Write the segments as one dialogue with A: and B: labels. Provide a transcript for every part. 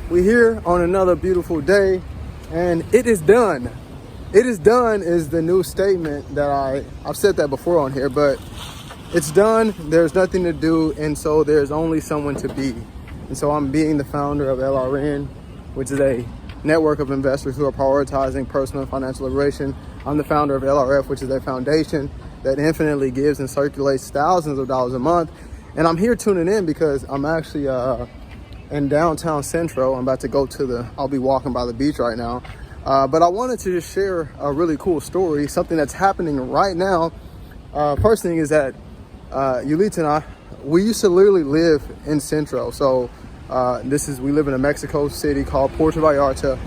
A: We're here on another beautiful day, and it is done. It is done is the new statement that I've said that before on here, but it's done. There's nothing to do, and so there's only someone to be. And so I'm being the founder of LRN, which is a network of investors who are prioritizing personal and financial liberation. I'm the founder of LRF, which is a foundation that infinitely gives and circulates thousands of dollars a month. And I'm here tuning in because I'm actually in downtown Central. I'm about to go to I'll be walking by the beach right now. But I wanted to just share a really cool story, something that's happening right now. First thing is that Yulita and I, we used to literally live in Central. So we live in a Mexico city called Puerto Vallarta.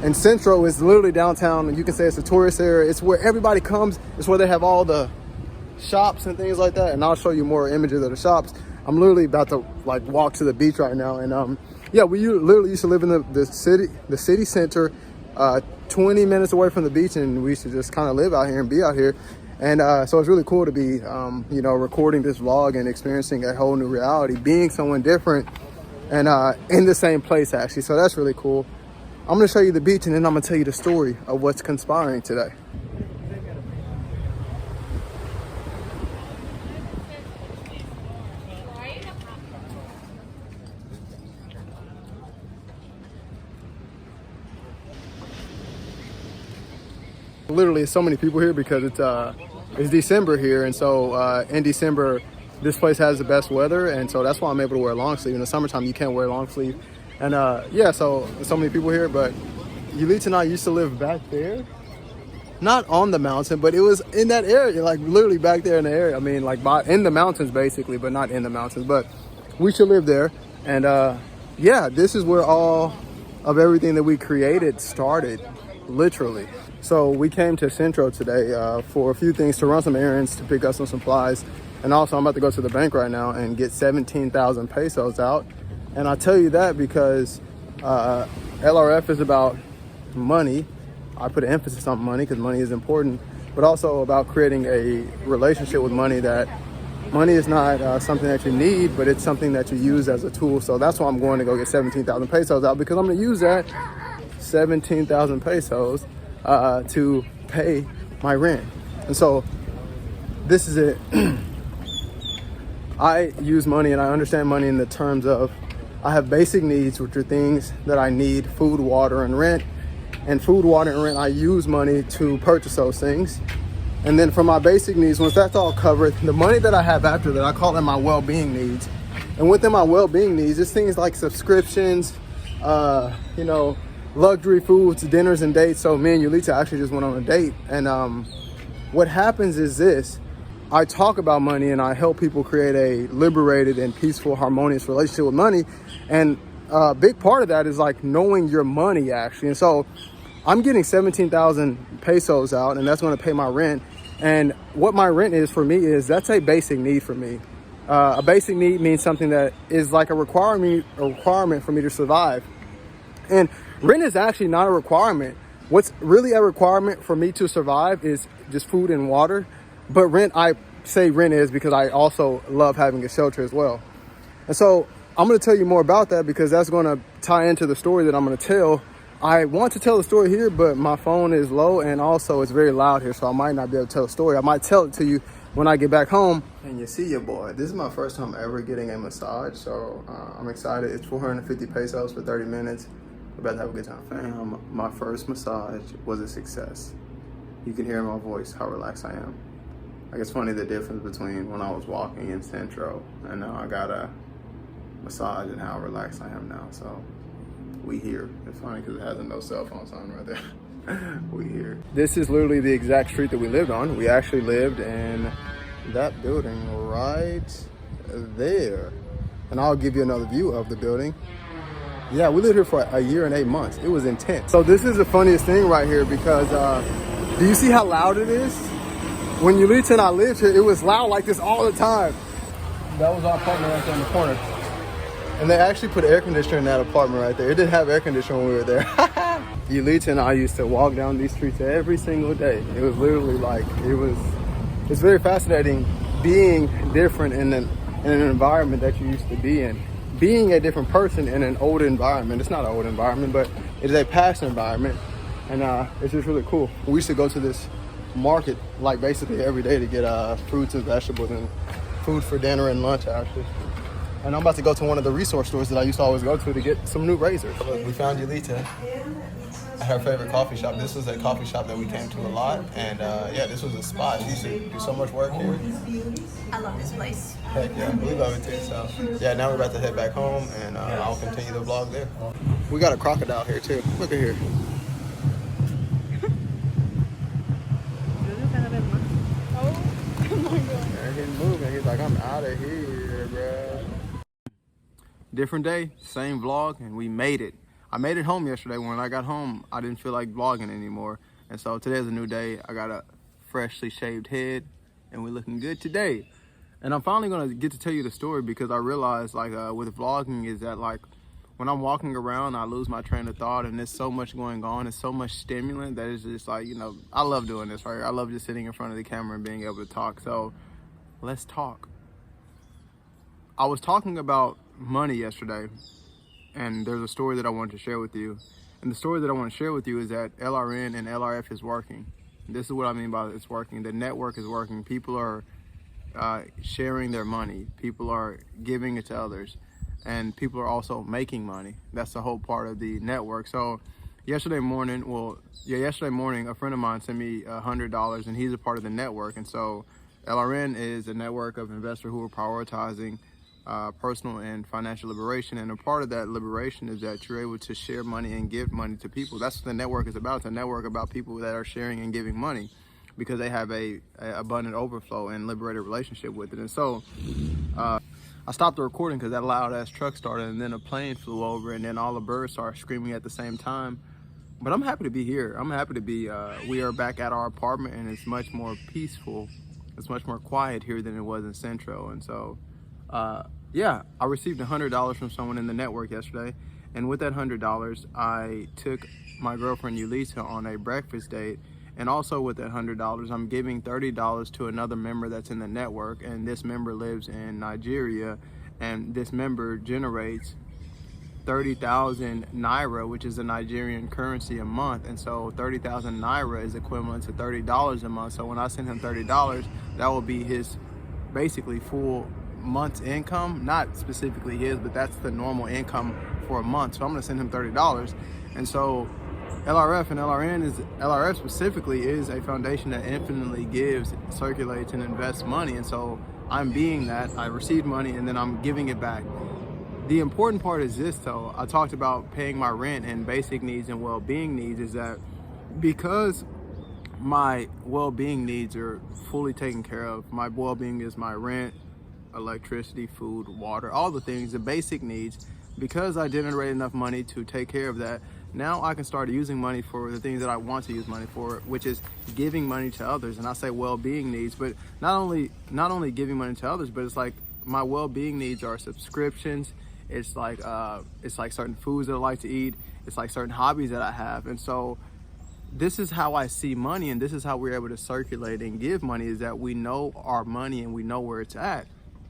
A: And Centro is literally downtown. You can say it's a tourist area. It's where everybody comes. It's where they have all the shops and things like that. And I'll show you more images of the shops. I'm literally about to walk to the beach right now. And we literally used to live in the city center, 20 minutes away from the beach. And we used to just kind of live out here and be out here. And so it's really cool to be, recording this vlog and experiencing a whole new reality, being someone different and in the same place actually. So that's really cool. I'm gonna show you the beach and then I'm gonna tell you the story of what's conspiring today. Literally, so many people here because it's December here, and so in December, this place has the best weather, and so that's why I'm able to wear a long sleeve. In the summertime, you can't wear a long sleeve. And so many people here, but Yulita and I used to live back there. Not on the mountain, but it was in that area, like literally back there in the area. I mean, in the mountains basically, but not in the mountains. But we should live there. And this is where all of everything that we created started, literally. So we came to Centro today for a few things, to run some errands, to pick up some supplies. And also I'm about to go to the bank right now and get 17,000 pesos out. And I tell you that because LRF is about money. I put an emphasis on money because money is important, but also about creating a relationship with money, that money is not something that you need, but it's something that you use as a tool. So that's why I'm going to go get 17,000 pesos out, because I'm going to use that 17,000 pesos to pay my rent. And so this is it. I use money and I understand money in the terms of I have basic needs, which are things that I need: food, water, and rent. And food, water, and rent, I use money to purchase those things. And then for my basic needs, once that's all covered, the money that I have after that, I call it my well-being needs. And within my well-being needs, it's things like subscriptions, luxury foods, dinners, and dates. So me and Yulita actually just went on a date. And what happens is this: I talk about money and I help people create a liberated and peaceful, harmonious relationship with money. And a big part of that is knowing your money actually. And so I'm getting 17,000 pesos out, and that's going to pay my rent. And what my rent is for me is that's a basic need for me. A basic need means something that is like a requirement for me to survive. And rent is actually not a requirement. What's really a requirement for me to survive is just food and water. But rent, I say rent is because I also love having a shelter as well. And so I'm going to tell you more about that because that's going to tie into the story that I'm going to tell. I want to tell the story here, but my phone is low and also it's very loud here, so I might not be able to tell the story. I might tell it to you when I get back home. And you see your boy. This is my first time ever getting a massage, so I'm excited. It's 450 pesos for 30 minutes. We're about to have a good time, fam. My first massage was a success. You can hear in my voice how relaxed I am. It's funny the difference between when I was walking in Centro and now I got a massage and how relaxed I am now. So we here. It's funny because it has a no cell phone sign right there. We here. This is literally the exact street that we lived on. We actually lived in that building right there. And I'll give you another view of the building. Yeah, we lived here for a year and 8 months. It was intense. So this is the funniest thing right here because do you see how loud it is? When Yulita and I lived here, it was loud like this all the time. That was our apartment right there in the corner. And they actually put air conditioner in that apartment right there. It didn't have air conditioner when we were there. Yulita and I used to walk down these streets every single day. It was literally it's very fascinating being different in an environment that you used to be in. being a different person in an old environment. It's not an old environment, but it is a past environment. And it's just really cool. We used to go to this market like basically every day to get fruits and vegetables and food for dinner and lunch actually. And I'm about to go to one of the resource stores that I used to always go to get some new razors. Look, we found Yulita at her favorite coffee shop. This was a coffee shop that we came to a lot, and yeah, this was a spot. She used to do so much work here.
B: I love this place.
A: Heck yeah, we love it too. So yeah, now we're about to head back home, and I'll continue the vlog there. We got a crocodile here too. Look at here. He's moving. He's like, I'm out of here, bro. Different day, same vlog, and we made it. I made it home yesterday. When I got home, I didn't feel like vlogging anymore. And so today's a new day. I got a freshly shaved head, and we're looking good today. And I'm finally gonna get to tell you the story because I realized like with vlogging is that like when I'm walking around, I lose my train of thought, and there's so much going on. It's so much stimulant that it's just like, you know, I love doing this, right? I love just sitting in front of the camera and being able to talk. So let's talk. I was talking about money yesterday, and there's a story that I wanted to share with you. And the story that I want to share with you is that LRN and LRF is working. This is what I mean by it's working. The network is working. People are sharing their money. People are giving it to others. And people are also making money. That's the whole part of the network. So yesterday morning, a friend of mine sent me $100, and he's a part of the network. And so LRN is a network of investors who are prioritizing personal and financial liberation, and a part of that liberation is that you're able to share money and give money to people. That's what the network is about. It's a network about people that are sharing and giving money because they have a abundant overflow and liberated relationship with it. And so I stopped the recording because that loud ass truck started, and then a plane flew over, and then all the birds started screaming at the same time. But I'm happy to be here. I'm happy to be we are back at our apartment, and it's much more peaceful. It's much more quiet here than it was in Centro. And so yeah, I received $100 from someone in the network yesterday, and with that $100 I took my girlfriend Yulita on a breakfast date. And also with that $100 I'm giving $30 to another member that's in the network, and this member lives in Nigeria, and this member generates 30,000 naira, which is a Nigerian currency, a month. And so 30,000 naira is equivalent to $30 a month. So when I send him $30, that will be his basically full month's income. Not specifically his, but that's the normal income for a month. So I'm gonna send him $30. And so LRF and LRF specifically is a foundation that infinitely gives, circulates, and invests money. And so I'm being that. I received money and then I'm giving it back. The important part is this though. I talked about paying my rent and basic needs and well-being needs, is that because my well-being needs are fully taken care of, my well-being is my rent, electricity, food, water, all the things, the basic needs, because I generate enough money to take care of that, now I can start using money for the things that I want to use money for, which is giving money to others. And I say well-being needs, but not only giving money to others, but it's like my well-being needs are subscriptions. It's like certain foods that I like to eat. It's like certain hobbies that I have. And so this is how I see money, and this is how we're able to circulate and give money, is that we know our money and we know where it's at.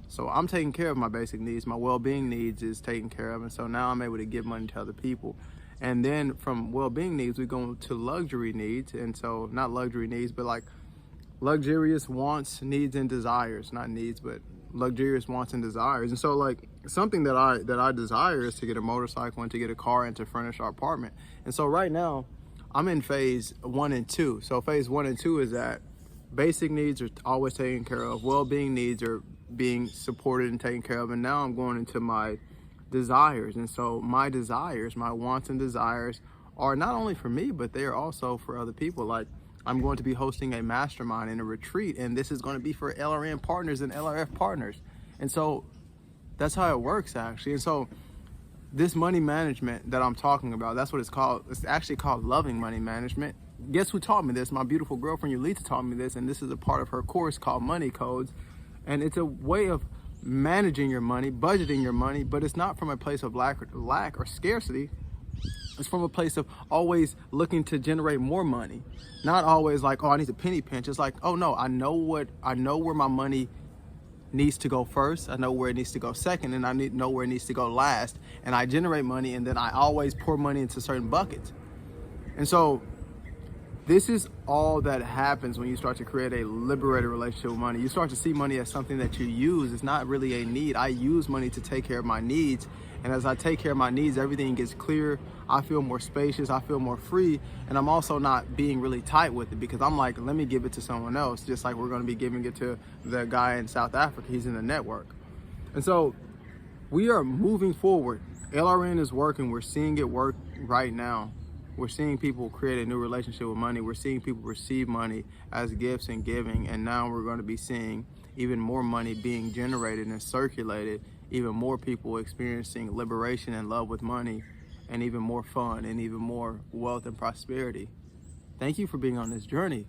A: So I'm taking care of my basic needs. My well-being needs is taken care of. And so now I'm able to give money to other people. And then from well-being needs, we go to luxury needs. And so not luxury needs, but like luxurious wants, needs, and desires. Not needs, but luxurious wants and desires. And so like something that I desire is to get a motorcycle and to get a car and to furnish our apartment. And so right now I'm in phase 1 and 2. So phase 1 and 2 is that basic needs are always taken care of. Well-being needs are being supported and taken care of. And now I'm going into my desires. And so my desires, my wants and desires are not only for me, but they are also for other people. Like I'm going to be hosting a mastermind and a retreat, and this is going to be for LRN partners and LRF partners. And so that's how it works actually. And so this money management that I'm talking about, that's what it's called. It's actually called loving money management. Guess who taught me this? My beautiful girlfriend Yulita taught me this, and this is a part of her course called Money Codes. And it's a way of managing your money, budgeting your money, but it's not from a place of lack or scarcity. It's from a place of always looking to generate more money. Not always like, oh, I need to penny pinch. It's like, oh no, I know where my money needs to go first, I know where it needs to go second, and I need to know where it needs to go last. And I generate money, and then I always pour money into certain buckets. And so this is all that happens when you start to create a liberated relationship with money. You start to see money as something that you use. It's not really a need. I use money to take care of my needs. And as I take care of my needs, everything gets clear. I feel more spacious. I feel more free. And I'm also not being really tight with it, because I'm like, let me give it to someone else, just like we're going to be giving it to the guy in South Africa. He's in the network. And so we are moving forward. LRN is working. We're seeing it work right now. We're seeing people create a new relationship with money. We're seeing people receive money as gifts and giving. And now we're going to be seeing even more money being generated and circulated, even more people experiencing liberation and love with money, and even more fun and even more wealth and prosperity. Thank you for being on this journey,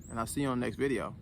A: and I'll see you on the next video.